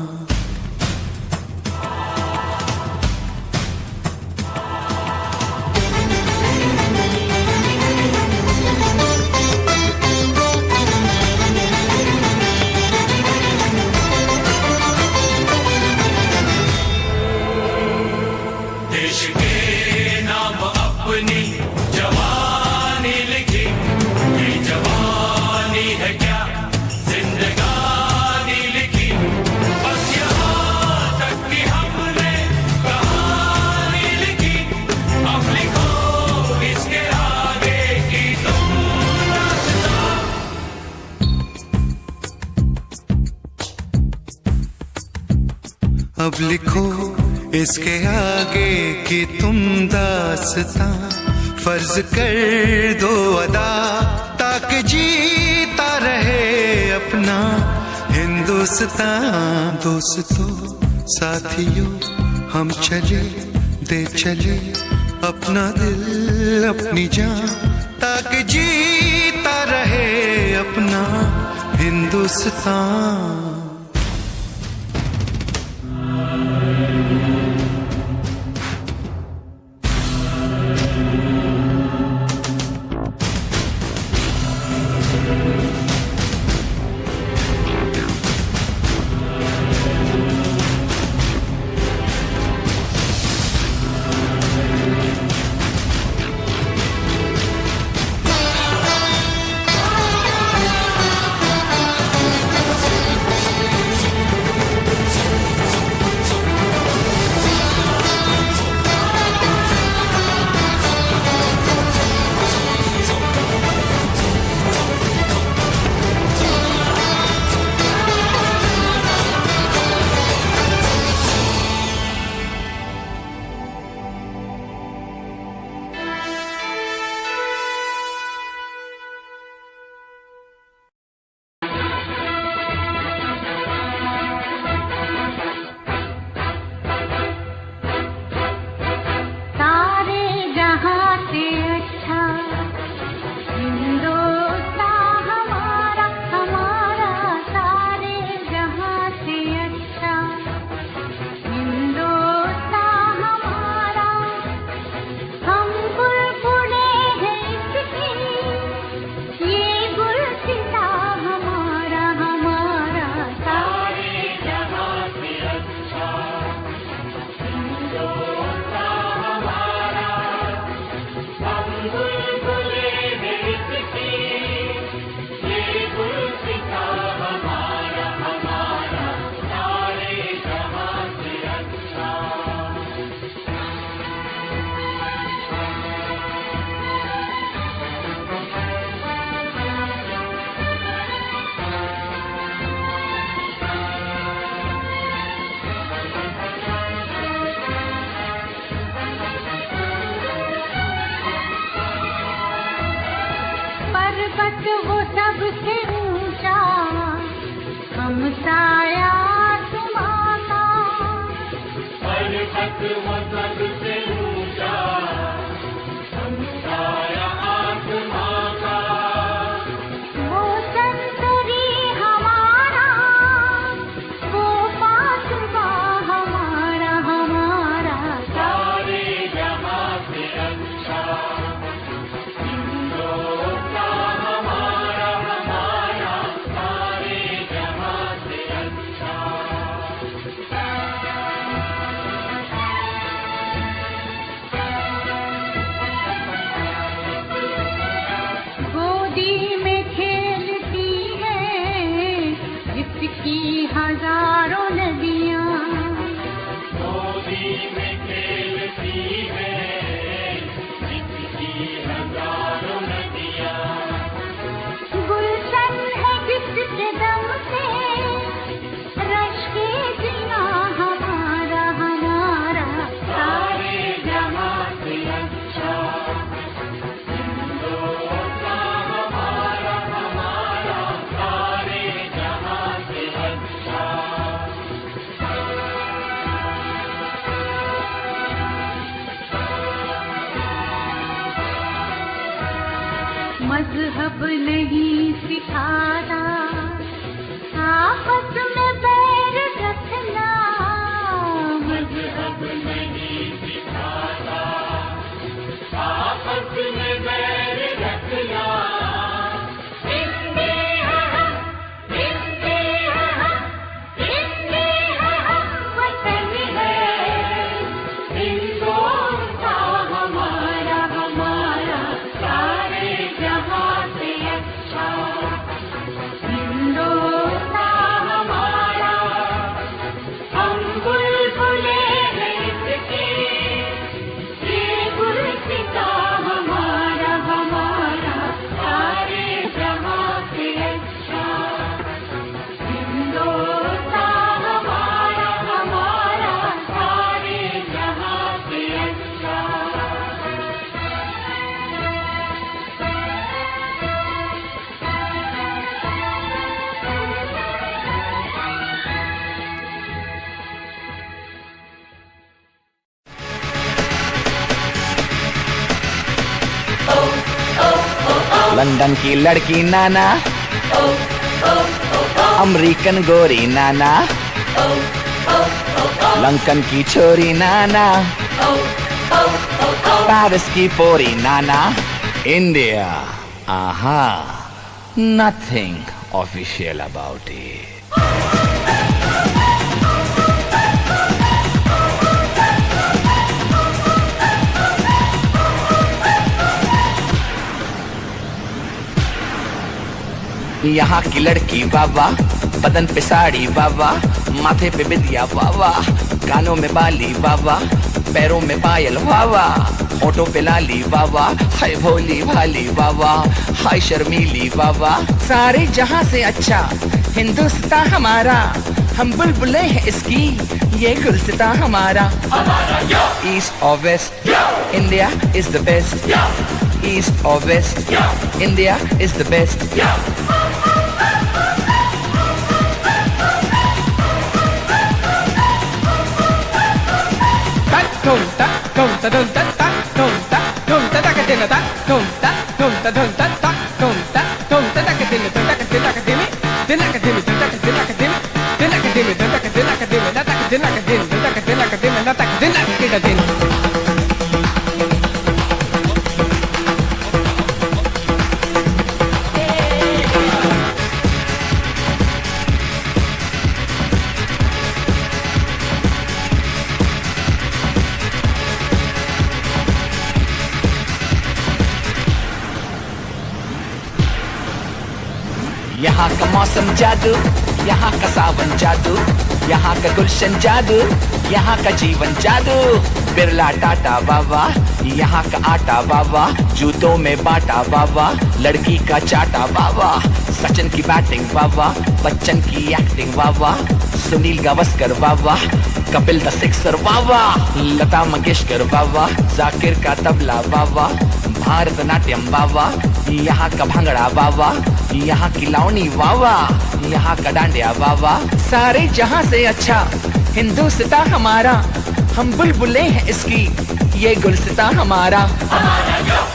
Speaker 3: देश के नाम अपनी जवानी लिखी, ये जवानी है क्या जिंदगानी लिखी, बस यहाँ तक कि हमने कहानी लिखी, अब लिखो इसके आगे की तुम दास्तां।
Speaker 5: अब लिखो इसके आगे की तुम दास्तां, फर्ज कर दो अदा ताकि जीता रहे अपना हिंदुस्तान। दोस्तों साथियों हम चले दे चले अपना दिल अपनी जान, ताकि जीता रहे अपना हिंदुस्तान।
Speaker 8: वो सबसे ऊंचा हम साया तुम्हारा, पर्वत वो सबसे ऊंचा हम साया हजारों नदियाँ गुलशन है जिसके दम से रश के जीना हमारा हमारा सारे जहां से अच्छा मजहब नहीं सिखाता आपस में बैर रखना मजहब नहीं सिखाता आपस में बैर रखना वतन है हिंदुस्तान हमारा हमारा सारे जहां से अच्छा हिंदुस्तान हमारा हम बुलबुले हैं इसके ये गुलसिता हमारा हमारा सारे जहां से अच्छा हिंदुस्तान हमारा हमारा सारे जहां से अच्छा
Speaker 9: लंदन की लड़की नाना अमेरिकन गोरी नाना लंकन की छोरी नाना पेरिस की पोरी नाना इंडिया आहा नथिंग ऑफिशियल अबाउट इट यहाँ की लड़की वावा बदन पे साड़ी वावा माथे पे बिंदिया वावा कानों में बाली वावा पैरों में पायल वावा होठों पे लाली वावा हाय भोली भाली वावा हाय शर्मीली वावा सारे जहां से अच्छा हिंदुस्तान हमारा हम बुलबुले हैं इसकी ये गुलसिता हमारा ईस्ट और west India is the best east और west India is the best यहाँ का मौसम जादू यहाँ का सावन जादू यहाँ का गुलशन जादू यहाँ का जीवन जादू बिरला टाटा बाबा यहाँ का आटा बाबा जूतों में बाटा बाबा लड़की का चाटा बाबा सचिन की बैटिंग बाबा बच्चन की एक्टिंग बाबा सुनील गावस्कर बाबा कपिल द सिक्सर बाबा लता मंगेशकर बाबा जाकिर का तबला बाबा भारतनाट्यम बाबा यहाँ का भांगड़ा बाबा यहाँ की लावनी बाबा यहाँ का डांडिया बाबा सारे जहां से अच्छा हिंदुस्तान हमारा हम बुलबुले हैं इसकी ये गुलसिता हमारा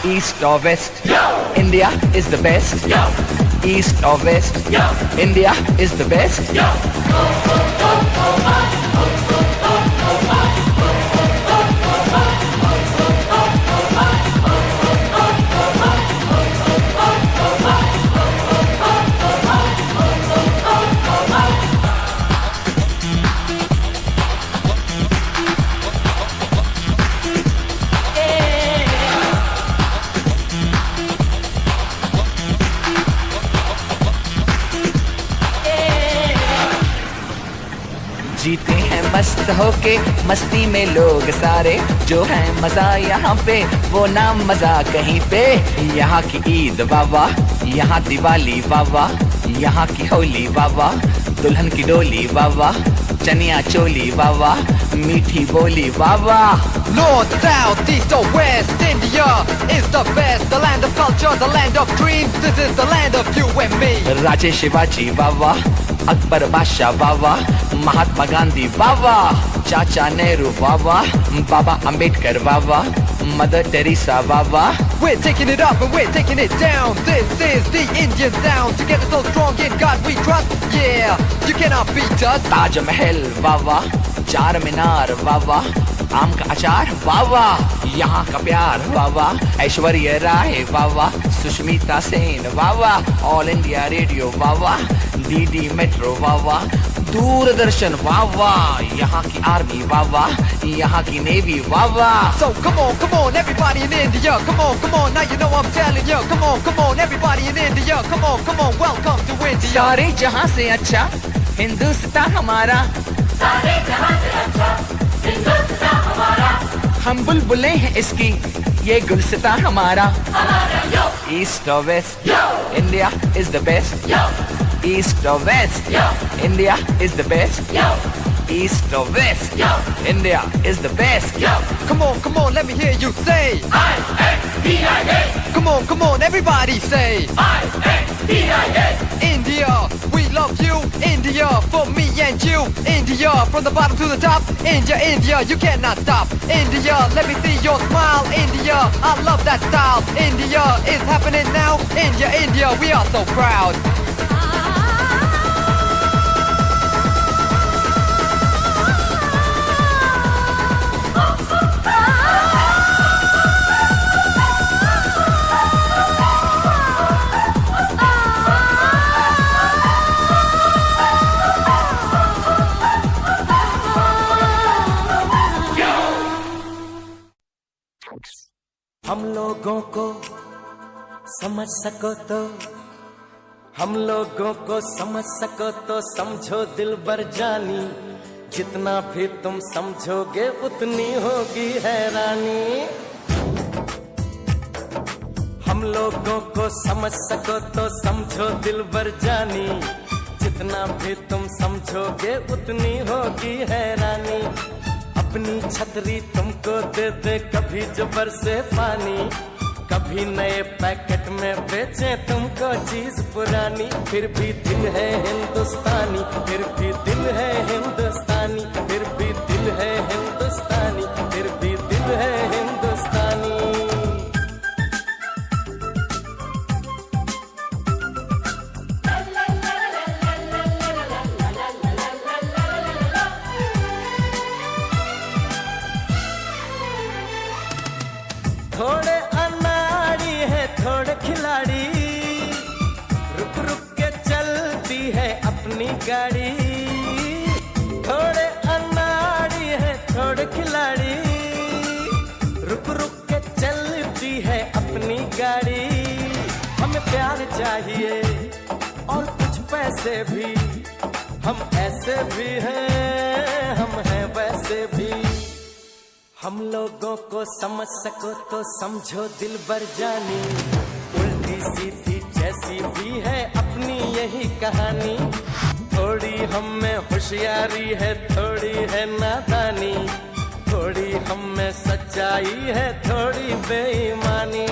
Speaker 9: ईस्ट और west India is the best east और west India is the best जीते हैं मस्त होके मस्ती में लोग सारे, जो है मजा यहाँ पे वो ना मजा कहीं पे। यहाँ की ईद वावा, यहाँ दिवाली वावा, यहाँ की होली वावा, दुल्हन की डोली वावा, चनिया चोली वावा, मीठी बोली वावा।
Speaker 10: North, south, east or west, India is the best. The land of culture, the land of dreams. This is the land of you and me.
Speaker 9: राजे शिवाजी वावा, अकबर बादशाह वावा, महात्मा गांधी वावा, चाचा नेहरू वावा, बाबा अंबेडकर वावा, मदर टेरेसा वावा।
Speaker 10: We're taking it up and we're taking it down. This is the Indian sound. Together so strong in God we trust. Yeah, you cannot beat us.
Speaker 9: Taj Mahal वावा, चार मीनार वावा, आम का अचार वावा, यहाँ का प्यार वावा, ऐश्वर्या राय वावा, सुष्मिता सेन वावा, ऑल इंडिया रेडियो वावा, डीडी मेट्रो वावा, दूरदर्शन वावा, यहाँ की आर्मी वावा, यहाँ की नेवी वावा।
Speaker 10: So come on, everybody in India. Come on, now you know I'm telling you. Come on, everybody in India. Come on, welcome to India.
Speaker 9: सारे जहाँ से अच्छा हिंदुस्तान हमारा, सारे जहाँ से अच्छा हिंदुस्तान हमारा। हम बुलबुलें हैं इसकी, ये गुलसिता हमारा। ईस्ट और west, India is the best. East और west, India is the best. East or west, India is the best.
Speaker 10: Come on, let me hear you say I-A-D-I-A. Come on, everybody say I-A-D-I-A. India, we love you. India, for me and you. India, from the bottom to the top. India, you cannot stop. India, let me see your smile. India, I love that style. India is happening now. India, we are so proud.
Speaker 2: हम लोगों को समझ सको तो, हम लोगों को समझ सको तो समझो दिलबर जानी, जितना भी तुम समझोगे उतनी होगी हैरानी। हम लोगों को समझ सको तो समझो दिलबर जानी, जितना भी तुम समझोगे उतनी होगी हैरानी। अपनी छतरी तुमको दे दे कभी जो बरसे पानी, कभी नए पैकेट में बेचे तुमको चीज पुरानी, फिर भी दिल है हिंदुस्तानी, फिर भी दिल है हिंदुस्तानी, फिर भी दिल है हिंदुस्तानी, फिर भी दिल है हिंदुस्तानी। थोड़े अनाड़ी है थोड़े खिलाड़ी, रुक रुक के चलती है अपनी गाड़ी। थोड़े अनाड़ी है थोड़े खिलाड़ी, रुक रुक के चलती है अपनी गाड़ी। हमें प्यार चाहिए और कुछ पैसे भी, हम ऐसे भी हैं हम हैं वैसे भी। हम लोगों को समझ सको तो समझो दिलबर जानी, उल्टी सीधी जैसी भी है अपनी यही कहानी। थोड़ी हम में होशियारी है थोड़ी है नादानी, थोड़ी हम में सच्चाई है थोड़ी बेईमानी।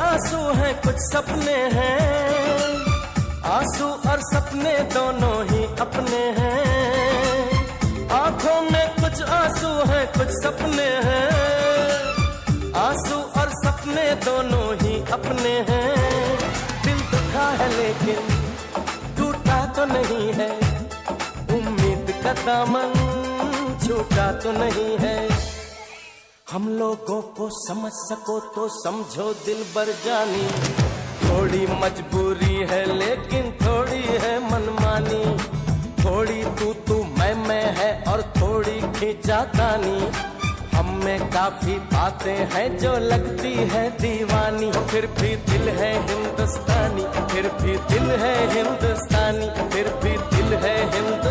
Speaker 2: आंसू हैं कुछ सपने हैं, आंसू और सपने दोनों ही अपने हैं। आंखों में कुछ आंसू हैं कुछ सपने हैं, आंसू और सपने दोनों ही अपने हैं। दिल दुखा है लेकिन टूटा तो नहीं है, उम्मीद का दामन छूटा तो नहीं है। हम लोगों को समझ सको तो समझो दिलबर जानी, थोड़ी मजबूरी है लेकिन थोड़ी है मनमानी, थोड़ी तू मैं है और थोड़ी खींचातानी। हम में काफी बातें हैं जो लगती है दीवानी, फिर भी दिल है हिंदुस्तानी, फिर भी दिल है हिंदुस्तानी, फिर भी दिल है हिंदुस्तानी।